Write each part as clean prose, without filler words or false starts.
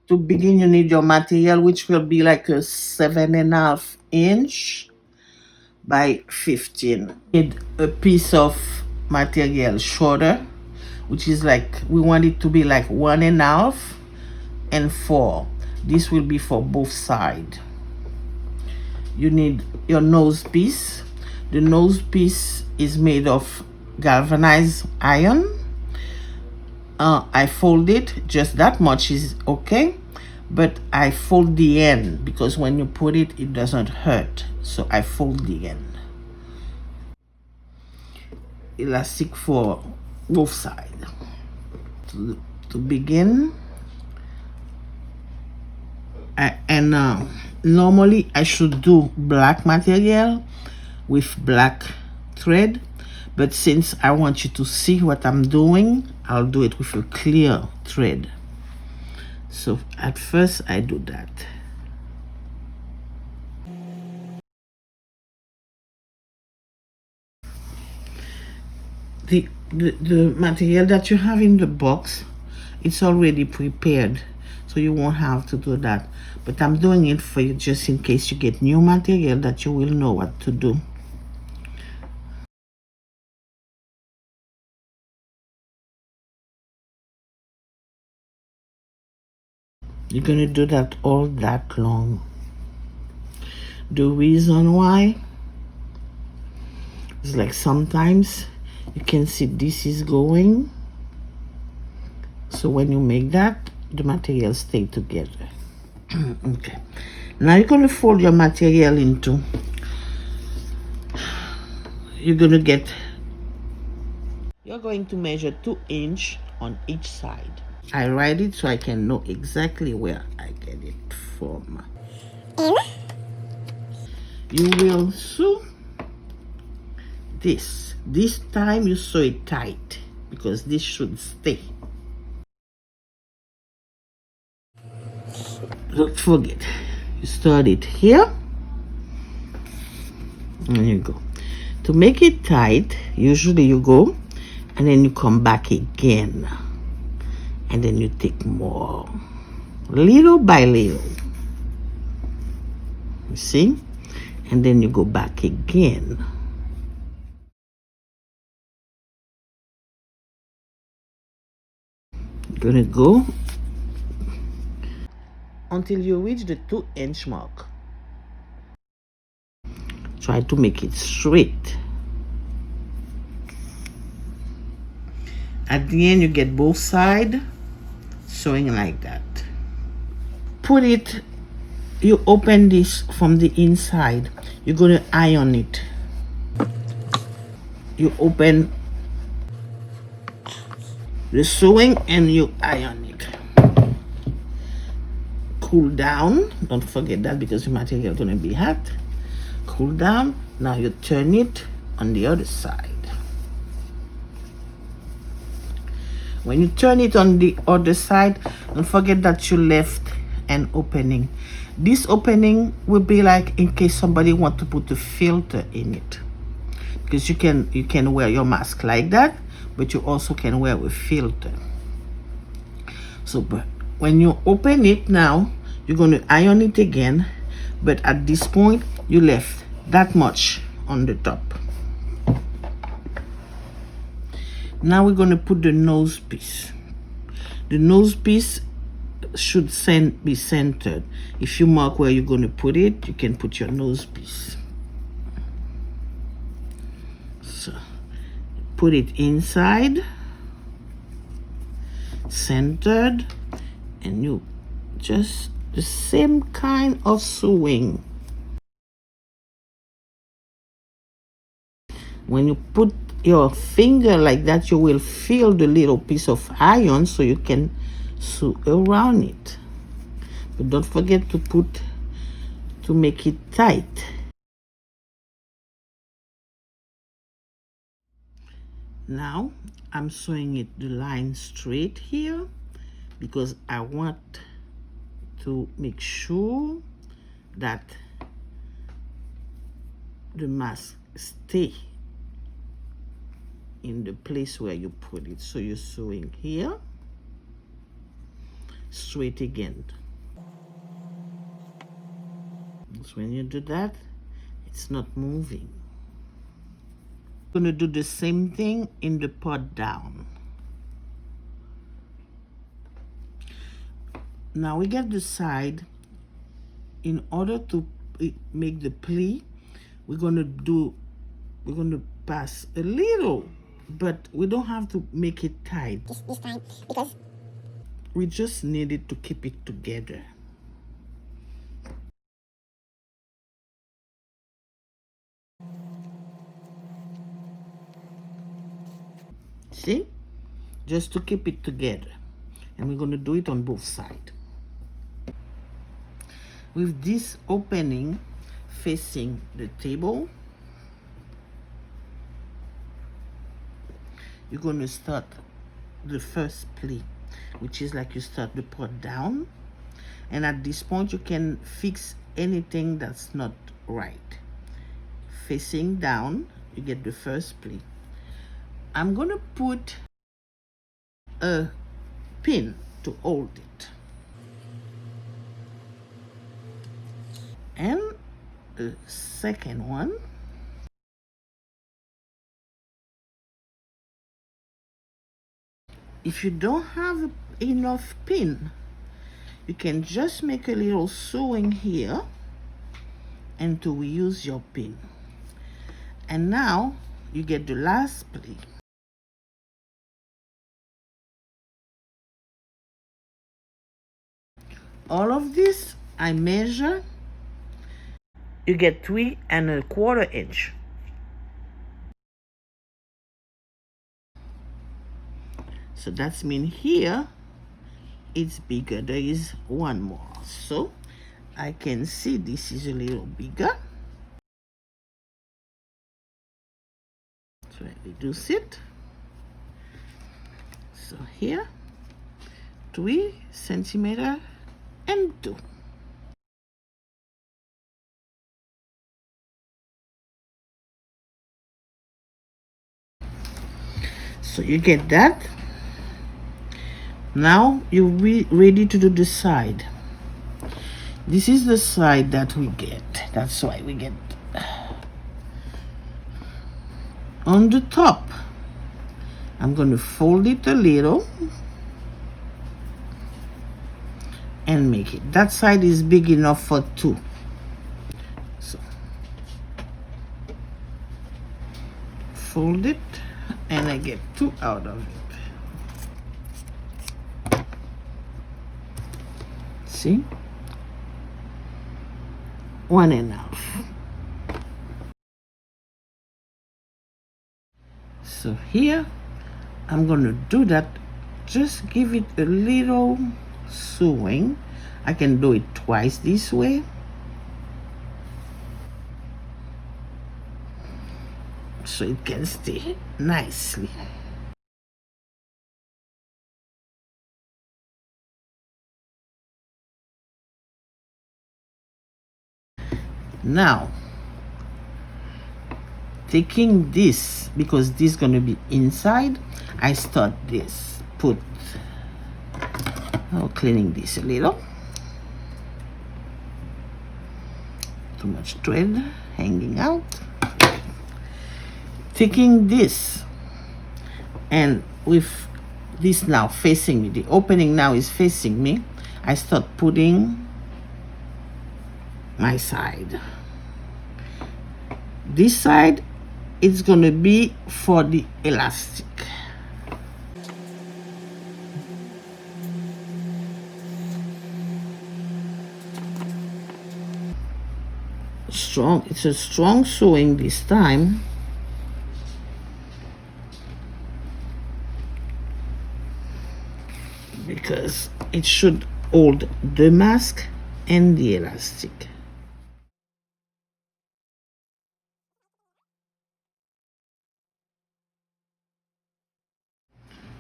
To begin, you need your material, which will be like a 7.5 inch by 15. Need a piece of material shorter, which is like, we want it to be like 1.5 and 4. This will be for both sides. You need your nose piece. The nose piece is made of galvanized iron. I fold it, just that much is okay, but I fold the end because when you put it, it doesn't hurt. So I fold the end. Elastic for both sides. To begin, normally I should do black material with black thread, but since I want you to see what I'm doing, I'll do it with a clear thread. So at first I do that. The material that you have in the box, it's already prepared, so you won't have to do that, but I'm doing it for you just in case you get new material that you will know what to do. You're gonna do that all that long. The reason why is like sometimes you can see this is going, so when you make that, the materials stay together. Okay, now you're going to fold your material into, you're going to measure 2 inch on each side. I write it so I can know exactly where I get it from. You will sew this time you sew it tight because this should stay. Don't forget, you start it here and you go. To make it tight, usually you go and then you come back again, and then you take more, little by little, you see, and then you go back again. You're gonna go until you reach the 2 inch mark. Try to make it straight. At the end, you get both sides sewing like that. Put it, you open this from the inside. You're gonna iron it. You open the sewing and you iron it. Cool down. Don't forget that because the material is gonna be hot. Cool down. Now you turn it on the other side. When you turn it on the other side, don't forget that you left an opening. This opening will be like in case somebody want to put a filter in it, because you can wear your mask like that, but you also can wear a filter. So but when you open it now, you're going to iron it again, but at this point you left that much on the top. Now we're going to put the nose piece. The nose piece should be centered. If you mark where you're going to put it, you can put your nose piece. So put it inside, centered, and you just the same kind of sewing. When you put your finger like that, you will feel the little piece of iron, so you can sew around it. But don't forget to make it tight. Now I'm sewing it the line straight here because I want to make sure that the mask stay in the place where you put it. So you're sewing here straight again. So when you do that, it's not moving. I'm going to do the same thing in the part down. Now we get the side. In order to make the pli, we're going to pass a little, but we don't have to make it tight this time, because we just need it to keep it together. See, just to keep it together, and we're going to do it on both sides. With this opening facing the table, you're going to start the first pli, which is like you start the part down, and at this point you can fix anything that's not right. Facing down, you get the first pli. I'm going to put a pin to hold it, and the second one, if you don't have enough pin, you can just make a little sewing here and to use your pin. And now you get the last pli. All of this I measure. You get 3¼ inch. So that's mean here it's bigger. There is one more. So I can see this is a little bigger. So I reduce it. So here, 3 centimeter and 2. So you get that. Now you're ready to do the side. This is the side that we get. That's why we get on the top. I'm going to fold it a little and make it. That side is big enough for 2. So fold it and I get 2 out of it. See? 1½ So here I'm going to do that. Just give it a little sewing. I can do it twice this way. So it can stay nicely. Now, taking this, because this is going to be inside, I start this. Cleaning this a little. Too much thread hanging out. Taking this, and with this now facing me, the opening now is facing me, I start putting my side. This side is going to be for the elastic. It's a strong sewing this time. Because it should hold the mask and the elastic.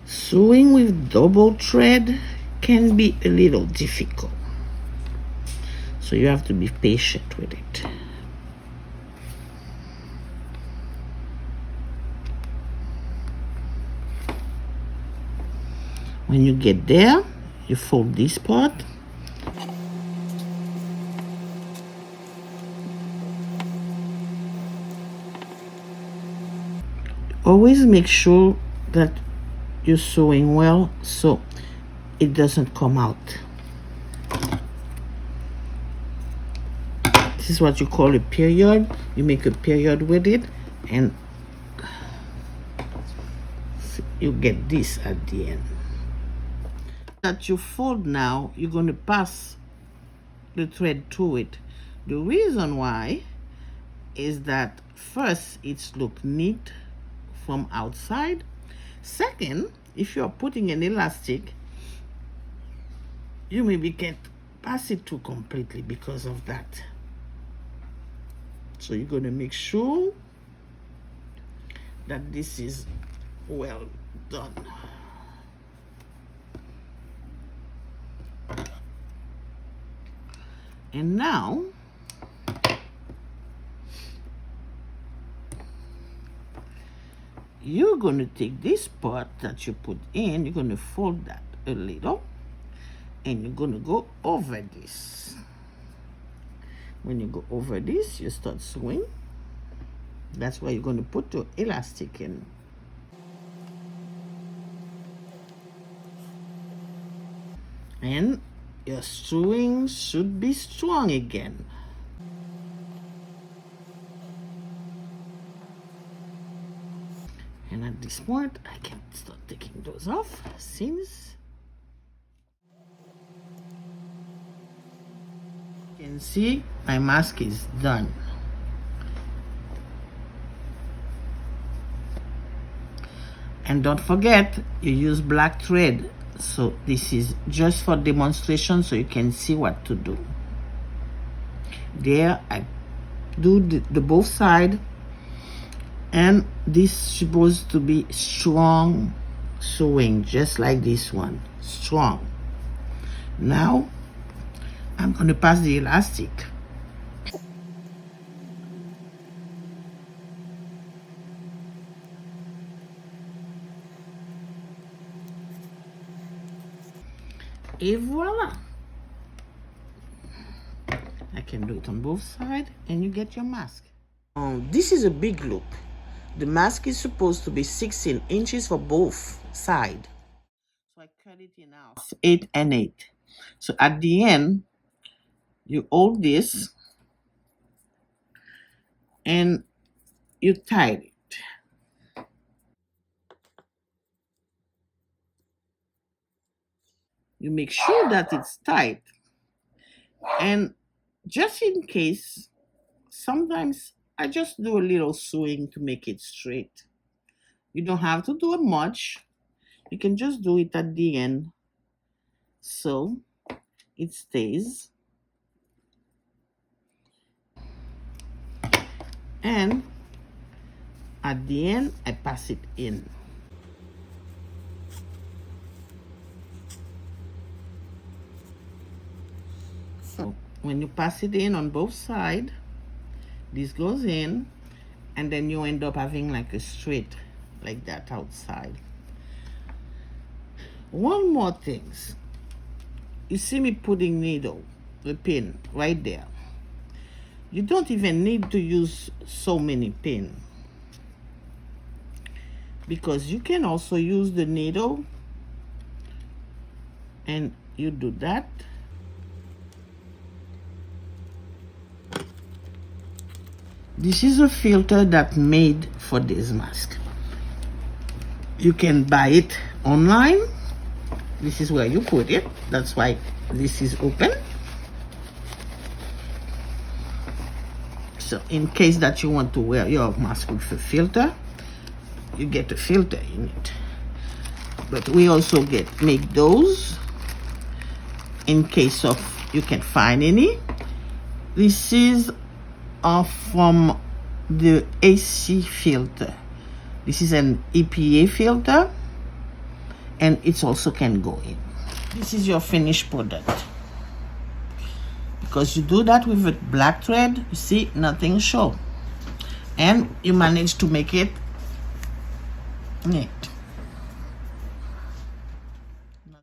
Sewing with double thread can be a little difficult, so you have to be patient with it. When you get there, You fold this part. Always make sure that you're sewing well so it doesn't come out. This is what you call a period. You make a period with it, and you get this at the end. That you fold now, you're going to pass the thread through it. The reason why is that first, it's look neat from outside. Second, if you're putting an elastic, you maybe can't pass it through completely because of that. So you're going to make sure that this is well done. And now you're going to take this part that you put in, you're going to fold that a little, and you're going to go over this. When you go over this, you start sewing. That's where you're going to put your elastic in. And your sewing should be strong again. And at this point, I can start taking those off since you can see my mask is done. And don't forget, you use black thread. So this is just for demonstration so you can see what to do. There I do the both side, and this is supposed to be strong sewing, just like this one, strong. Now I'm going to pass the elastic. Et voila! I can do it on both sides, and you get your mask. This is a big loop. The mask is supposed to be 16 inches for both sides. So I cut it in half, 8 and 8. So at the end, you hold this and you tie it. You make sure that it's tight, and just in case, sometimes I just do a little sewing to make it straight. You don't have to do it much. You can just do it at the end so it stays. And at the end, I pass it in. So when you pass it in on both sides, this goes in, and then you end up having like a straight like that outside. One more thing. You see me putting needle, the pin right there. You don't even need to use so many pins, because you can also use the needle, and you do that. This is a filter that made for this mask. You can buy it online. This is where you put it. That's why this is open. So in case that you want to wear your mask with a filter, you get a filter in it. But we also make those in case of you can find any. This is from the AC filter. This is an EPA filter, and it also can go in. This is your finished product. Because you do that with a black thread, you see, nothing show. And you manage to make it